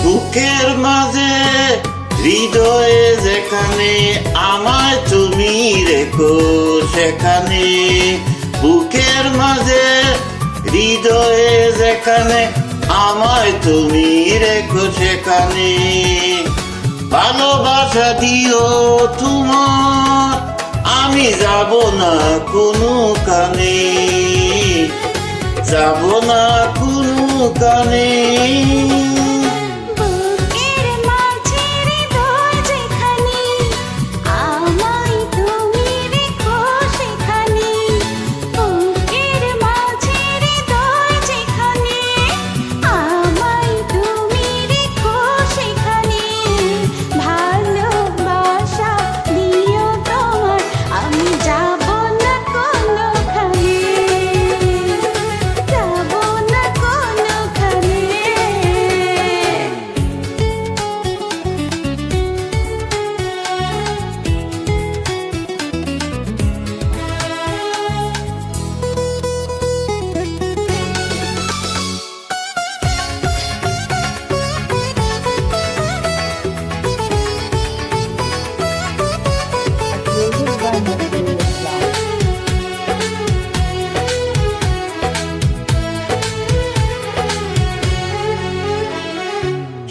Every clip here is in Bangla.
বুকের মাঝে হৃদয়ে যেখানে আমায় তুমি রেখো সেখানে, বুকের মাঝে হৃদয়ে যেখানে আমায় তুমি রেখো সেখানে। ভালোবাসা দিও তোমার, আমি যাব না কোনো কানে, যাব না কোনো কানে।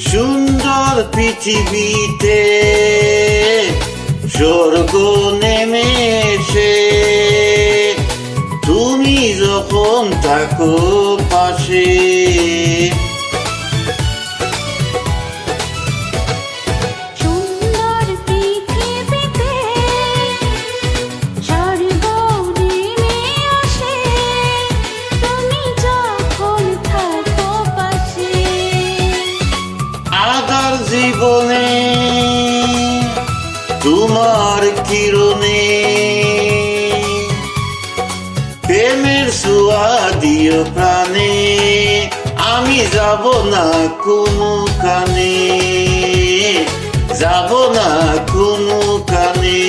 সুন্দর পৃথিবীতে স্বর্গ নেমে এসে তুমি যখন থাকো পাশে, জীবনে তোমার কিরণে প্রেমের ছোঁয়া দিও প্রাণে, আমি যাব না কোনো কানে, যাব না কোনো কানে।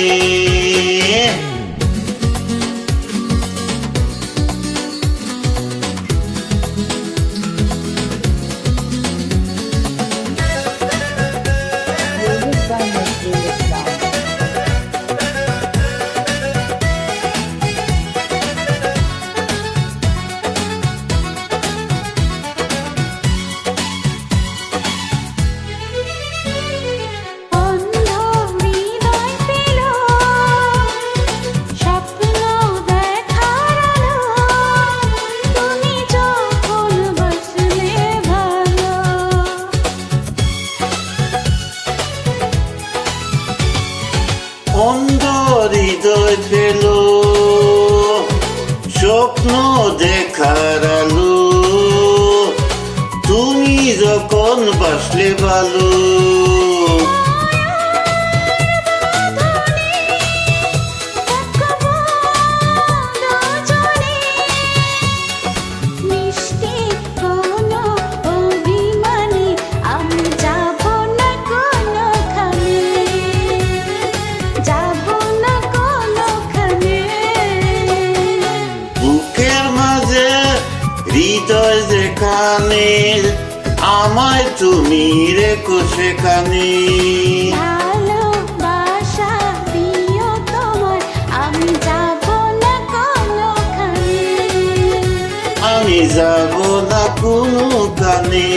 অন্ধ হৃদয় পেল স্বপ্ন দেখার আলো, তুমি যখন বাসলে ভালো। হৃদয় যেখানে আমায় তুমি রেখো সেখানে, ভালোবাসা দিও তোমার, আমি যাব না কোনোখানে, আমি যাব না কোনো কানে।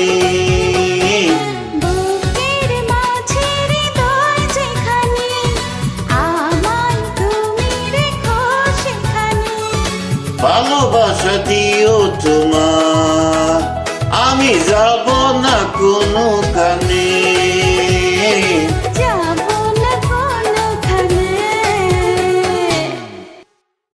বুকের মাঝে হৃদয় যেখানে আমায় তুমি রেখো সেখানে, ভালোবাসা দিও তোমার, আমি যাব না কোনো